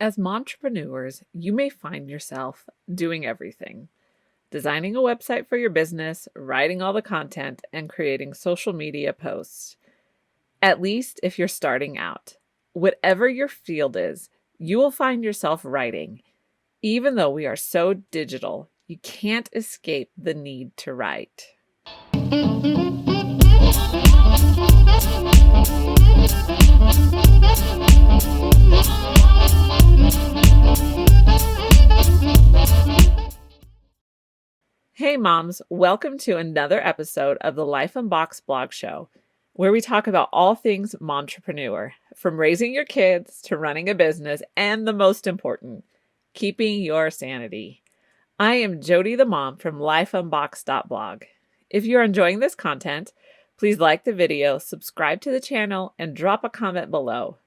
As entrepreneurs, you may find yourself doing everything: designing a website for your business, writing all the content, and creating social media posts. At least if you're starting out. Whatever your field is, you will find yourself writing. Even though we are so digital, you can't escape the need to write. Hey moms, welcome to another episode of the Life Unboxed blog show, where we talk about all things momtrepreneur, from raising your kids to running a business, and the most important, keeping your sanity. I am Jodie the mom from lifeunboxed.blog. If you're enjoying this content, please like the video, subscribe to the channel, and drop a comment below.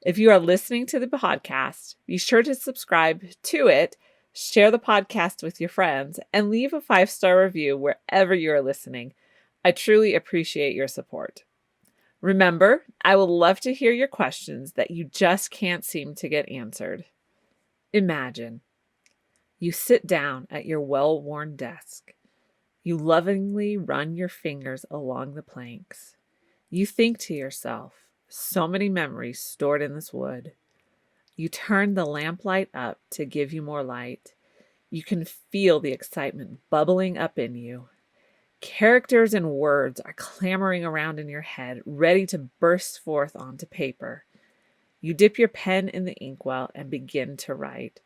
If you are listening to the podcast, be sure to subscribe to it, share the podcast with your friends, and leave a 5-star review wherever you are listening. I truly appreciate your support. Remember, I would love to hear your questions that you just can't seem to get answered. Imagine you sit down at your well-worn desk. You lovingly run your fingers along the planks. You think to yourself, so many memories stored in this wood. You turn the lamplight up to give you more light. You can feel the excitement bubbling up in you. Characters and words are clamoring around in your head, ready to burst forth onto paper. You dip your pen in the inkwell and begin to write.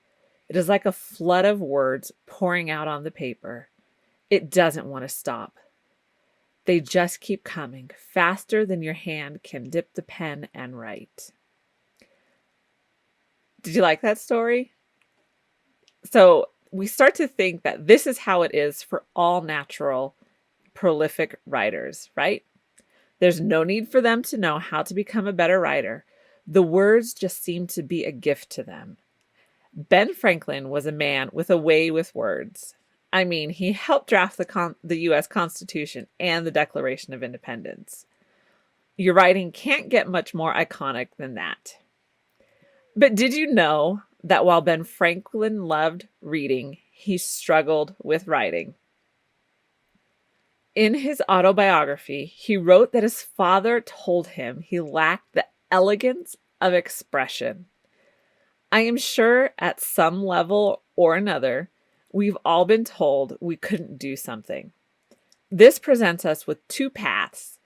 It is like a flood of words pouring out on the paper. It doesn't want to stop. They just keep coming, faster than your hand can dip the pen and write. Did you like that story? So we start to think that this is how it is for all natural, prolific writers, right? There's no need for them to know how to become a better writer. The words just seem to be a gift to them. Ben Franklin was a man with a way with words. I mean, he helped draft the U.S. Constitution and the Declaration of Independence. Your writing can't get much more iconic than that. But did you know that while Ben Franklin loved reading, he struggled with writing? In his autobiography, he wrote that his father told him he lacked the elegance of expression. I am sure at some level or another, we've all been told we couldn't do something. This presents us with two paths: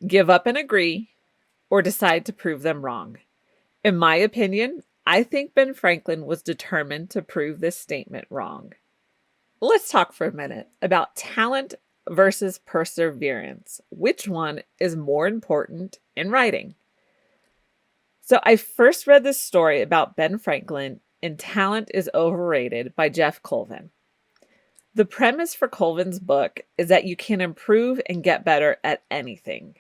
give up and agree, or decide to prove them wrong. In my opinion, I think Ben Franklin was determined to prove this statement wrong. Let's talk for a minute about talent versus perseverance. Which one is more important in writing? So I first read this story about Ben Franklin in Talent is Overrated by Jeff Colvin. The premise for Colvin's book is that you can improve and get better at anything.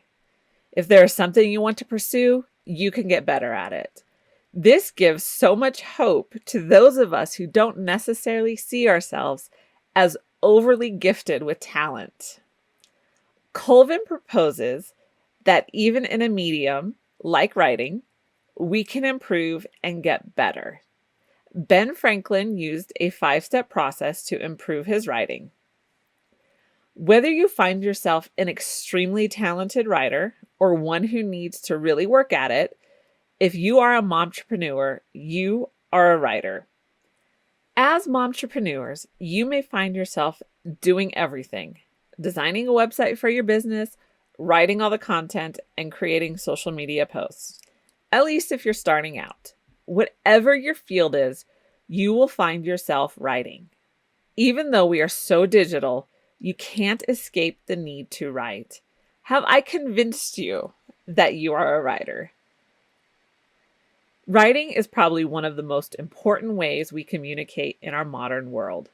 If there is something you want to pursue, you can get better at it. This gives so much hope to those of us who don't necessarily see ourselves as overly gifted with talent. Colvin proposes that even in a medium like writing, we can improve and get better. Ben Franklin used a 5-step process to improve his writing. Whether you find yourself an extremely talented writer or one who needs to really work at it, if you are a momtrepreneur, you are a writer. As momtrepreneurs, you may find yourself doing everything: designing a website for your business, writing all the content, and creating social media posts. At least if you're starting out. Whatever your field is, you will find yourself writing. Even though we are so digital, you can't escape the need to write. Have I convinced you that you are a writer? Writing is probably one of the most important ways we communicate in our modern world.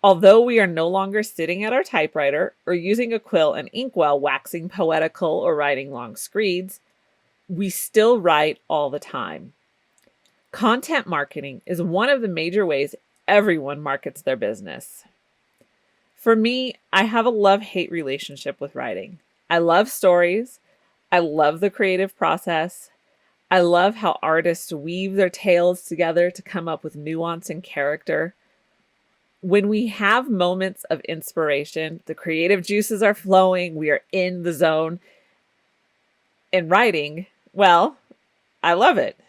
Although we are no longer sitting at our typewriter or using a quill and inkwell waxing poetical or writing long screeds, we still write all the time. Content marketing is one of the major ways everyone markets their business. For me, I have a love-hate relationship with writing. I love stories. I love the creative process. I love how artists weave their tales together to come up with nuance and character. When we have moments of inspiration, the creative juices are flowing, we are in the zone. In writing, well, I love it.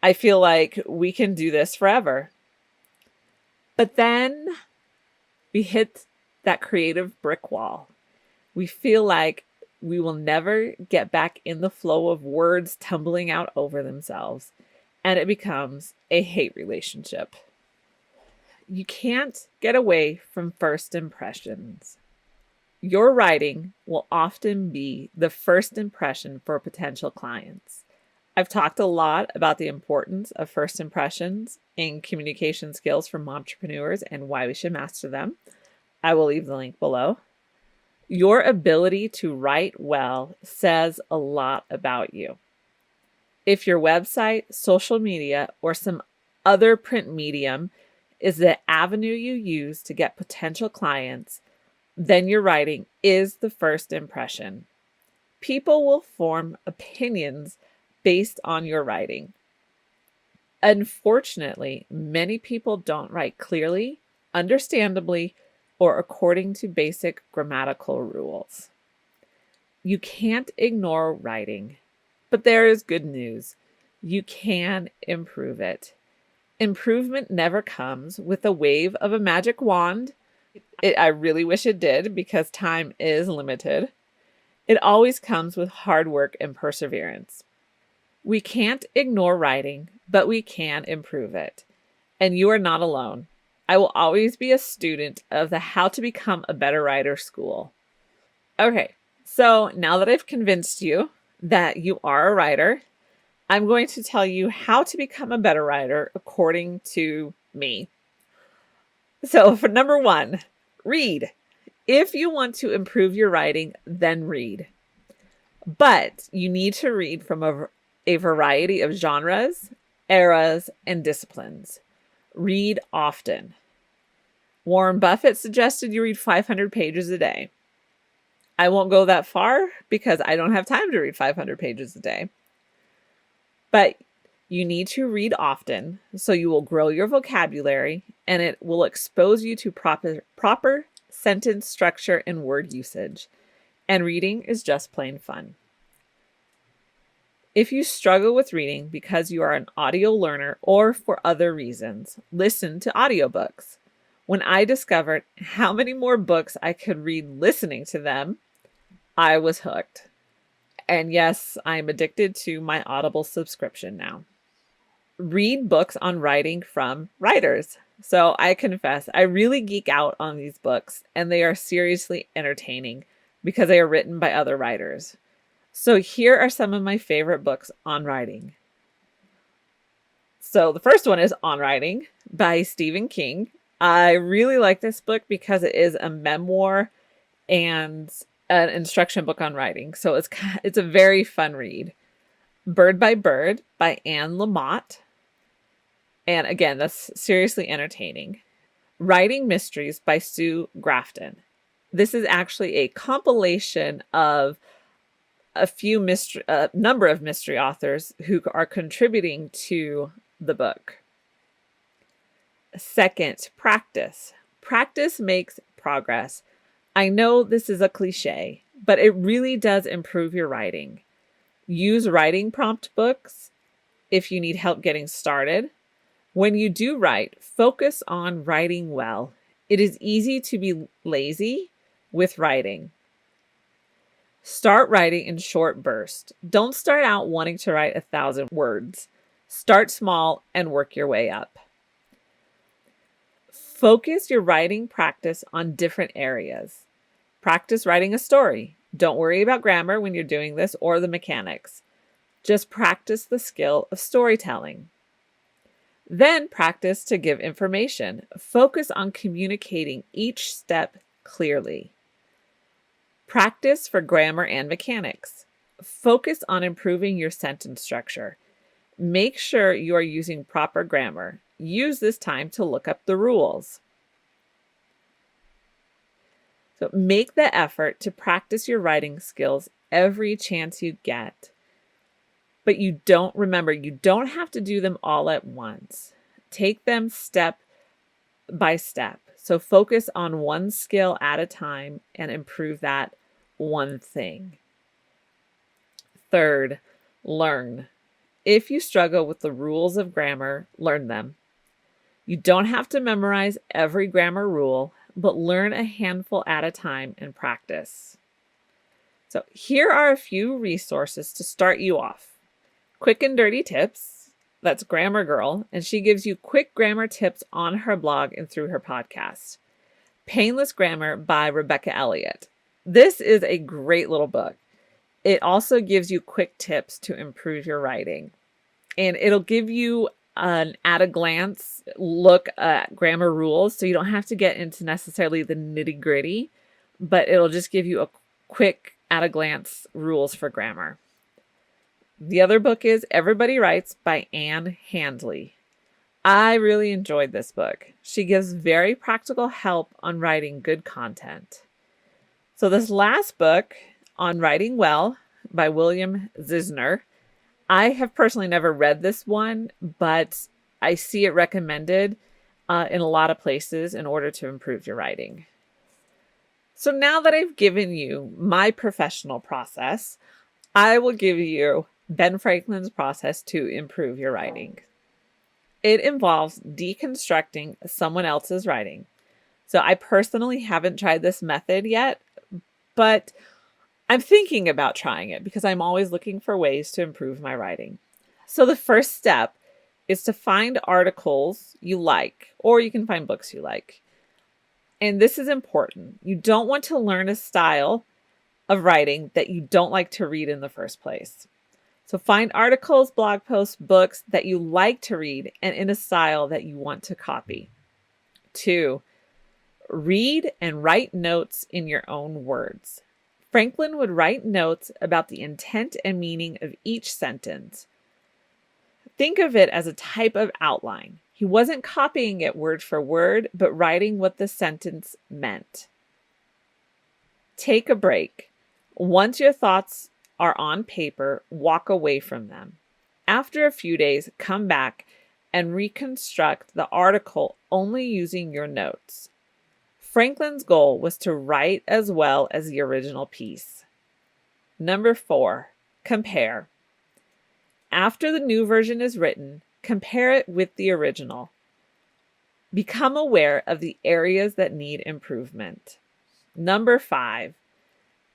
I feel like we can do this forever. But then we hit that creative brick wall. We feel like we will never get back in the flow of words tumbling out over themselves, and it becomes a hate relationship. You can't get away from first impressions. Your writing will often be the first impression for potential clients. I've talked a lot about the importance of first impressions in communication skills from entrepreneurs and why we should master them. I will leave the link below. Your ability to write well says a lot about you. If your website, social media, or some other print medium is the avenue you use to get potential clients, then your writing is the first impression. People will form opinions based on your writing. Unfortunately, many people don't write clearly, understandably, or according to basic grammatical rules. You can't ignore writing, but there is good news. You can improve it. Improvement never comes with a wave of a magic wand. I really wish it did because time is limited. It always comes with hard work and perseverance. We can't ignore writing, but we can improve it. And you are not alone. I will always be a student of the How to Become a Better Writer school. Okay, so now that I've convinced you that you are a writer, I'm going to tell you how to become a better writer according to me. So for number 1, read. If you want to improve your writing, then read. But you need to read from a variety of genres, eras, and disciplines. Read often. Warren Buffett suggested you read 500 pages a day. I won't go that far because I don't have time to read 500 pages a day. But you need to read often so you will grow your vocabulary and it will expose you to proper sentence structure and word usage. And reading is just plain fun. If you struggle with reading because you are an audio learner or for other reasons, listen to audiobooks. When I discovered how many more books I could read listening to them, I was hooked. And yes, I'm addicted to my Audible subscription now. Read books on writing from writers. So I confess, I really geek out on these books, and they are seriously entertaining because they are written by other writers. So here are some of my favorite books on writing. So the first one is On Writing by Stephen King. I really like this book because it is a memoir and an instruction book on writing. So it's a very fun read. Bird by Bird by Anne Lamott. And again, that's seriously entertaining. Writing Mysteries by Sue Grafton. This is actually a compilation of a number of mystery authors who are contributing to the book. Second, practice. Practice makes progress. I know this is a cliche, but it really does improve your writing. Use writing prompt books if you need help getting started. When you do write, focus on writing well. It is easy to be lazy with writing. Start writing in short bursts. Don't start out wanting to write 1,000 words. Start small and work your way up. Focus your writing practice on different areas. Practice writing a story. Don't worry about grammar when you're doing this or the mechanics. Just practice the skill of storytelling. Then practice to give information. Focus on communicating each step clearly. Practice for grammar and mechanics. Focus on improving your sentence structure. Make sure you are using proper grammar. Use this time to look up the rules. So make the effort to practice your writing skills every chance you get. But you don't have to do them all at once. Take them step by step. So focus on one skill at a time and improve that one thing. Third, learn. If you struggle with the rules of grammar, learn them. You don't have to memorize every grammar rule, but learn a handful at a time and practice. So here are a few resources to start you off. Quick and Dirty Tips, that's Grammar Girl, and she gives you quick grammar tips on her blog and through her podcast. Painless Grammar by Rebecca Elliott. This is a great little book. It also gives you quick tips to improve your writing. And it'll give you an at-a-glance look at grammar rules, so you don't have to get into necessarily the nitty-gritty, but it'll just give you a quick at-a-glance rules for grammar. The other book is Everybody Writes by Anne Handley. I really enjoyed this book. She gives very practical help on writing good content. So this last book, On Writing Well by William Zisner, I have personally never read this one, but I see it recommended in a lot of places in order to improve your writing. So now that I've given you my professional process, I will give you Ben Franklin's process to improve your writing. It involves deconstructing someone else's writing. So I personally haven't tried this method yet, but I'm thinking about trying it because I'm always looking for ways to improve my writing. So the first step is to find articles you like, or you can find books you like. And this is important. You don't want to learn a style of writing that you don't like to read in the first place. So find articles, blog posts, books that you like to read and in a style that you want to copy. 2, read and write notes in your own words. Franklin would write notes about the intent and meaning of each sentence. Think of it as a type of outline. He wasn't copying it word for word, but writing what the sentence meant. Take a break. Once your thoughts are on paper, walk away from them. After a few days, come back and reconstruct the article only using your notes. Franklin's goal was to write as well as the original piece. Number 4, compare. After the new version is written, compare it with the original. Become aware of the areas that need improvement. Number 5,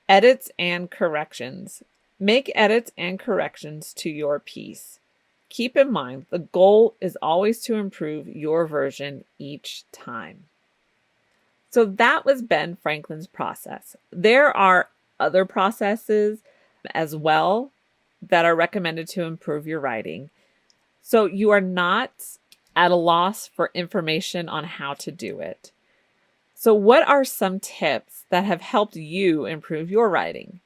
edits and corrections. Make edits and corrections to your piece. Keep in mind, the goal is always to improve your version each time. So that was Ben Franklin's process. There are other processes as well that are recommended to improve your writing. So you are not at a loss for information on how to do it. So what are some tips that have helped you improve your writing?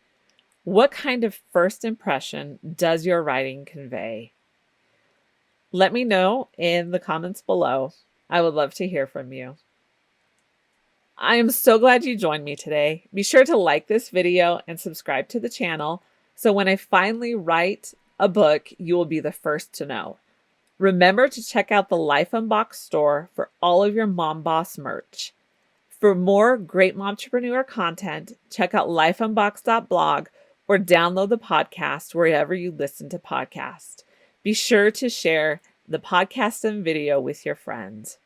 What kind of first impression does your writing convey? Let me know in the comments below. I would love to hear from you. I am so glad you joined me today. Be sure to like this video and subscribe to the channel so when I finally write a book, you will be the first to know. Remember to check out the Life Unboxed store for all of your Mom Boss merch. For more great momtrepreneur content, check out lifeunboxed.blog or download the podcast wherever you listen to podcasts. Be sure to share the podcast and video with your friends.